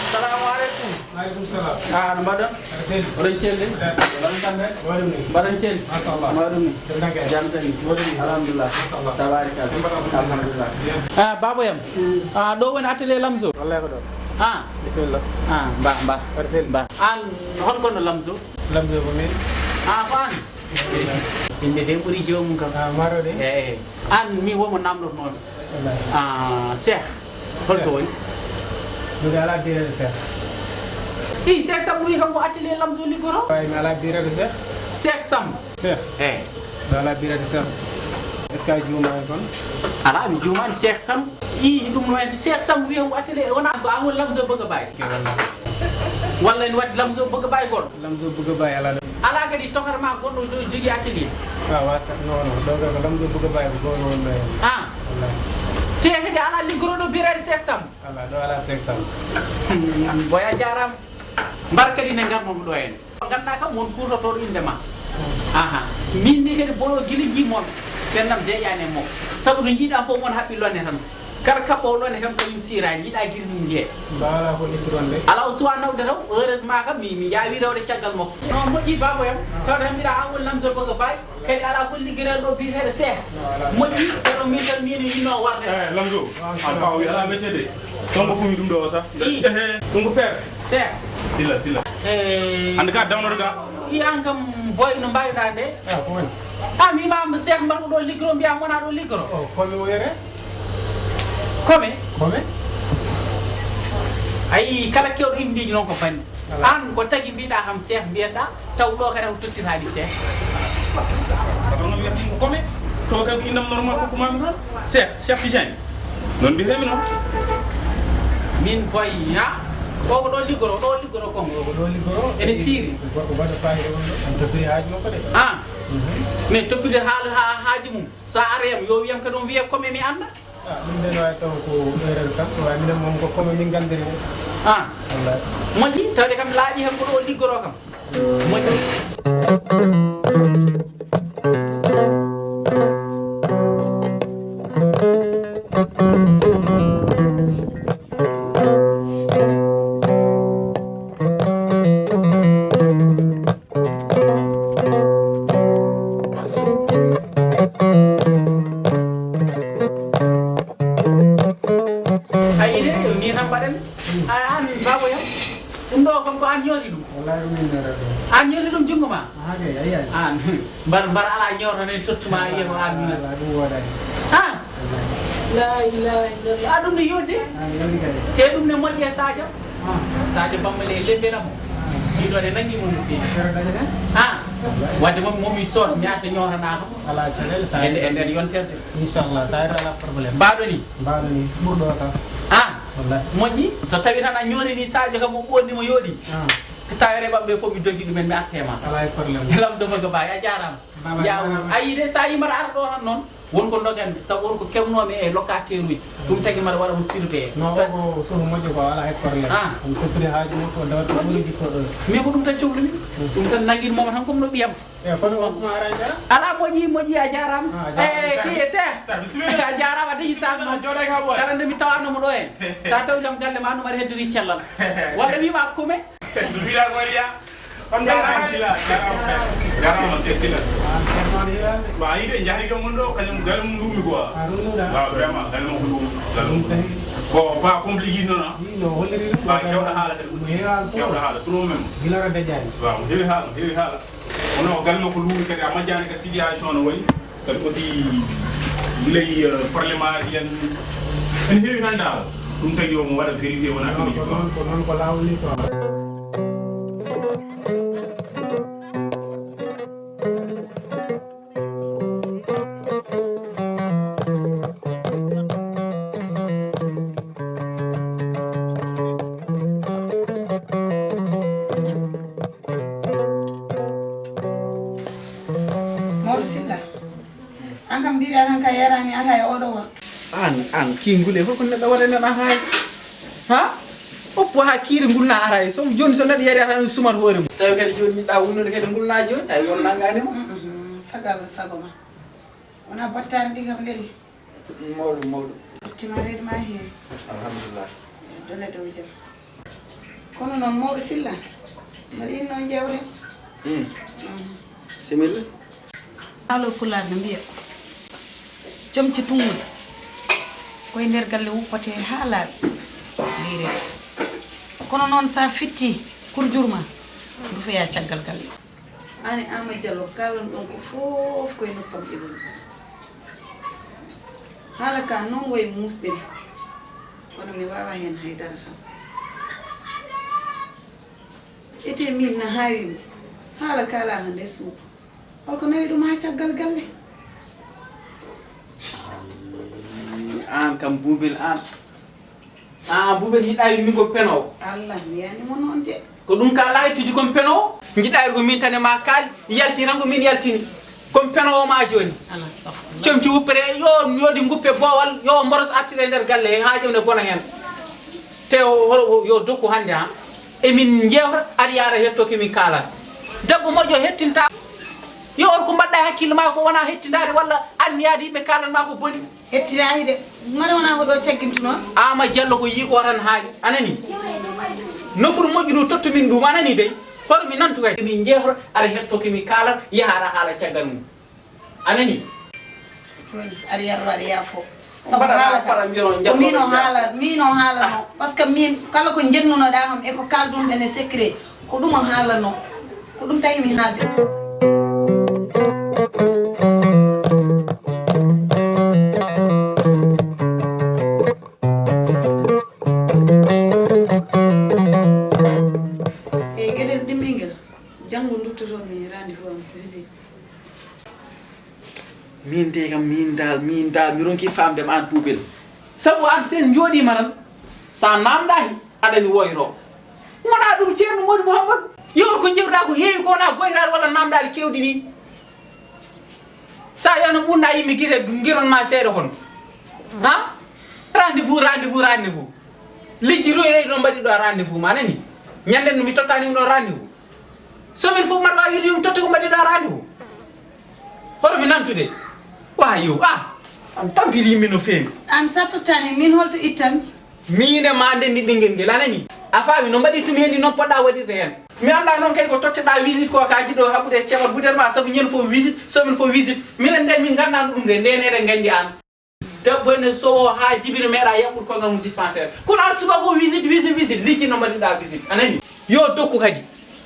Assalamualaikum. Waalaikumsalam. Ah, nambaɗon? Oɗon celli? Oɗon kamɓe? Mbaɗon celli? Masallah. Maɗum ni? Jam tani? Alhamdulillah. Tabarikalla. Alhamdulillah. Ah, baboyam. Ah, ɗo woni atelier Lamzo? Wallahi ko ɗo. Ah. Bismillah. Ah, mba. Mba. An holkono Lamzo? Lamzo ko min. Ah, ko an? Inde de ɓuri jomum kam. Ah, maro de? Eyi. An mi womo namdotonoɗo. Wallahi. Ah, Cheikh. Holto woni? Miɗo ala birede Cheikh. Cheikh Sam wi kanko atelier Lamzo liggoro? Way mi ala birede Cheikh. Cheikh Sam. Cheikh. Eyi. Miɗo ala birede Cheikh. Est ce que a juumani kon? Ala mi juumani Cheikh Sam. Ɗum no wayde Cheikh Sam wi kanko atelier wona ko an woni Lamzo bëgg baye. Walla en wadde Lamzo bëgg baye goɗɗo? Lamzo bëgg baye ala ɗo. Ala kadi tokata ma goɗɗo jogui atelier? Ah, wasa non non. Ɗo ko Lamzo bëgg baye ko goto wonɗo hen. Ah. Wallahi. Te kadi ala liggoroɗo birede Cheikh Sam? Ala ɗo ala Cheikh Sam. Boya jarama. Mbar kadi ne garmomo ɗo hen. Ganda kam won kutotoɗo indema. Aha. Min ni kadi boɗo guila jimon ɓendam jeeyani e makko. Saabu no jiiɗa fof mon haɓɓi lonne tan. Kala kaɓɓowo lonne kam komin sirani jiiɗa guirni ndiye. Mbawala ko littironde. Ala o suwa nawde taw heureusement kam mi yawi rewde caggal makko. Non moƴƴi baboyam tawde tan mbiɗa an woni Lamzo bëgg baye kadi ala fo ligguirel ɗo biyeteɗo Cheikh. Moƴƴi kono min tan mino yinno warde. Lamzo an baw wi ala métier de ton ko fumi ɗum ɗo sa ɗum ko père Cheikh silla ande ka dawnoɗo ga i an kam boy no mbawiɗa nde Ah, ko woni? a mimama Cheikh mbaɗo ɗo liggoro mbiyam wona ɗo liggoro Oh, komi woyre? kome Kome? ayi kala kewɗo indiji noon ko fanni an ko tagui mbiɗa kam Cheikh mbiyenɗa taw ɗo kadi ko tottitaɗi Cheikh patron wiyata ko kome to kay ko indam normal ko kumami toon Cheikh Tidiane non mbiyetemi noon min boy ha o ko ɗo liggoro kom Ko ɗo liggoro. ene siri Gorko baɗɗo fayida won ɗo. On toppiri haaji makko de. an mais toppude haaji mum sa ariyam yo wiyam kadi on wiye comme mi anda Ah, ɗum nden wawi taw ko erreur kam. Way minen moom ko comme min gandiri de. an Wallahi. moƴƴi tawde kam laaƴi hen ko ɗo liggoro kam moƴƴi ayide ni tan mbaɗen an baboyam ɗum ɗo kam ko an ñooti ɗum Wallahi min nere ɗo. an ñooti ɗum jungo ma Ah, kay ayi ayi. an mbar ala ñoto nen tottuma yiye ko an ñooti Ala ɗum woɗani. han la ilaha illallah a ɗum ne yodde Ah, mi andi kay. te ɗum ne moƴƴe Sadio Sadio Bambale lembelamo ɗiɗone nangi mum no feewi Fere daña den? han wadde momi sood mi arta ñotanaka Ala caɗele sa. e nder yonterde Inchallah sa ari ala probléme. mbaɗo ni Mbaɗo ni ɓurɗo sax. an Wallahi. moƴƴi so tawi tan a ñorini Sadio kam o ɓonnimo yooɗi Ah, tawere ɓaɓɓe fof mi dogui ɗumen mi artema ala e probléme. Lamzo bëgg baye a jarama Baba, yaw baba. ayi de sa yimata ara ɗo tan noon wonko doganɓe saabu wonko kewnomi e locataire uji ɗum tagui mbaɗa waɗa mo surveillé Non, o ko suhu moƴƴo ko ala e probléme. Ah. On toppiri haaji makko o dawata ɓuri jikko ɗo. mais ko ɗum tan cohlumi ɗum tan nanguinmomo tan comme no ɓiyam E fami on kuma ara e jara? ala moƴƴi a jarama Ah, a jarama. e kiye Cheikh a jarama a dañi sas noon kala nde mi tawanomo ɗo en sa tawi jam galle ma numara heddori cellal walla wima kume wiɗa ko waɗiya on jarama jarama sila Ah, c'est noon hiiraɓe. ba yiide jahri kam mon ɗo kañum galle mum ɗumi quoi Ah, ɗum ɗuɗa? waaw vraiment galle makko ɗum galle Ɗum mum tawi. ko ba compliqué noon No holliri ɗum. ba kewɗo haala kadi aussi kewɗo haala trop même Gilara dañani. waaw heewi haala wono galle makko luuri kadi a majjani kadi situation no wayi kadi aussi ley probléme aji en ene heewi tan dal ɗum tagi omo waɗa vérifié wona fini Ko noon ko lawol ni quoi. Mawɗo Sylla an kam mbiɗa tan ka yarani ata e oɗo waktu an kingule holko neɗɗo waɗa nen a haali ha oppo ha kiiri ngulna ara so joni so nadi yari tan sumat hoore mum tawi kadi joni da wonnude kadi ngulna joni ay wonna ngani mo sagal sagoma wona battare ndi kam leli mawɗum tima reedi ma hen alhamdulillah dole dow jam kono noon mawɗo silla mbaɗa inno jewren similla haalo pulaar no mbiya jomci tunguɗo koye nder galle wuppate ha laaɓi liirede kono noon sa fitti kurjurma rufoya caggal galle ani Ama Diallo kalon ɗon ko fof koye noppam ɗe woni haala ka noon woye musɗen kono mi wawa hen haydara tan ete min no hawimi haala kala ko nde suudu holko nawi ɗum ha caggal galle an kam Boubel an Boubel hiɗayri min ko penowo Allah mi yanimo noon de ko ɗum ka layfidi komi penowo jiɗayri ko min tane ma kaali yalti tan ko min yaltini komi penowo ma joni ala safo comci wuppere yoɗi guppe boowal yo mboros artire nder galle ha jomne bona hen te yo dokku hande ha emin jewta aɗa yaara hetto kemin kaalata debbo moƴƴo hettinta yo on ko mbaɗɗa hakkille ma ko wona hettindade walla anniyade yimɓe kalanma ko boni hettinayi de mara wona ko ɗo caggintuno Ama Diallo ko yii ko tan haali anani nofuru moƴƴuru tottu min ɗum anani dey hoto mi nantu kay min jehro aɗa hetto kemi kaalat yahara haala caggal mum anani joni aɗa yarro aɗa yaafo Mbaɗa para mbiron ko min o haalano par ce que min kala ko jennunoɗa kam eko kaldunɗen e secret ko ɗum o haalano ko ɗum tawi mi haalde eyi gueɗel ɗimmingel janggo duttotomi rendez-vous am visite min de kam min dal mi ronki famdema an Boubel sabu an sen jooɗima tan sa namdaki aɗani woyro wona ɗum ceerno Modou Mouhamadou yo ko jewɗa ko heewi ko wona goytade walla namdali kewɗi ɗi sa yano ɓurna yimɓe guite guironma seeɗa hono ha rendez-vous lijji royreyi ɗon mbaɗi ɗo rendez-vous ma nani ñanden no mi tottanimi ɗo rendez-vous somin fof mbaɗa wawi wiide yomi totta ko mbaɗi ɗo rendez-vous hoto mi nantude wayo an tampiri yimɓe no feewi an sa tottani min holto ittanmi mine ma ndendi ɓinguel ngel anani a faami no mbaɗi tumi hendi noon poɗɗa waɗirde hen mi anda noon kadi ko tocceɗa visite ko ka jiɗo haɓɓude e ceeɓat butel ma saabu ñande fof visite somin fof visite minen nden min gandano ɗum de nden eɗen gandi an debbo ene sowo ha jibina meeɗa yaɓɓude koyngal mum dispensaire kono an suba ko visite lijji no mbaɗiɗa visite anani yo dokku kadi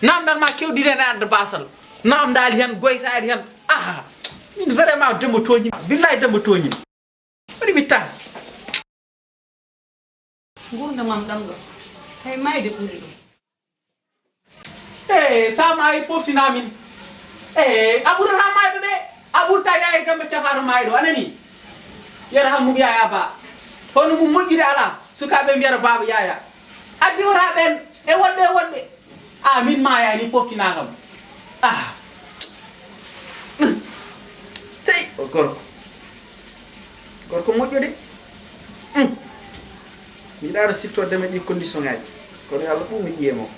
namdal ma kewɗiɗe e arde basal namdali hen goytadi hen min vraiment dembo toñi billahi dembo toñi waɗi mi tas gurdamam ɗam ɗo hay mayde ɓuuri ɗum sa maayi poftinamin a ɓurata mayɓe ɓe a ɓurta yaye dembe cafato maayi ɗo anani yiyata han mum yaya ba hono mum moƴƴiri ala sukaɓe mbiyata baba yaya addiwata ɓen e wonɓe min mayani poftinakam tawi o gorko moƴƴo de mi yiɗa aɗa siftordema ɗi condition ngaji kono yo Allah ɓuumi yiyemo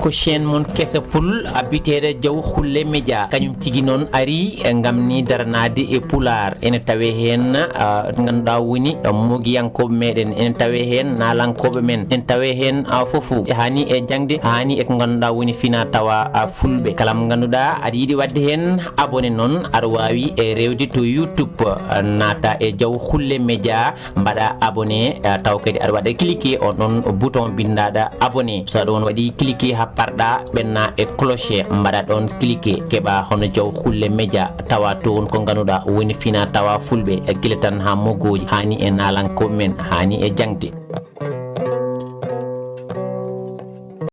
ko chaîne mon kessa pul abitede jaw khulle media kanyum tigi non ari ngam ni daranade e pular ene tawe hen nganda woni mogiyanko meden en tawe hen nalankobe men en tawe hen fofu hani e jangde hani e nganda woni fina tawa fulbe kalam ganduda adi yidi wadde hen abonné non ar wawi e rewde to YouTube nata e jaw khulle media mbada abonné taw kadi ar wada cliquer on non bouton bindada abonné so don wadi cliquer ha parda benna e cloche mbada don cliquer keba hono jaw khulle media tawa to on ko ganuda woni fina tawa fulbe e giletan ha mogoji hani e nalanko men hani e jangde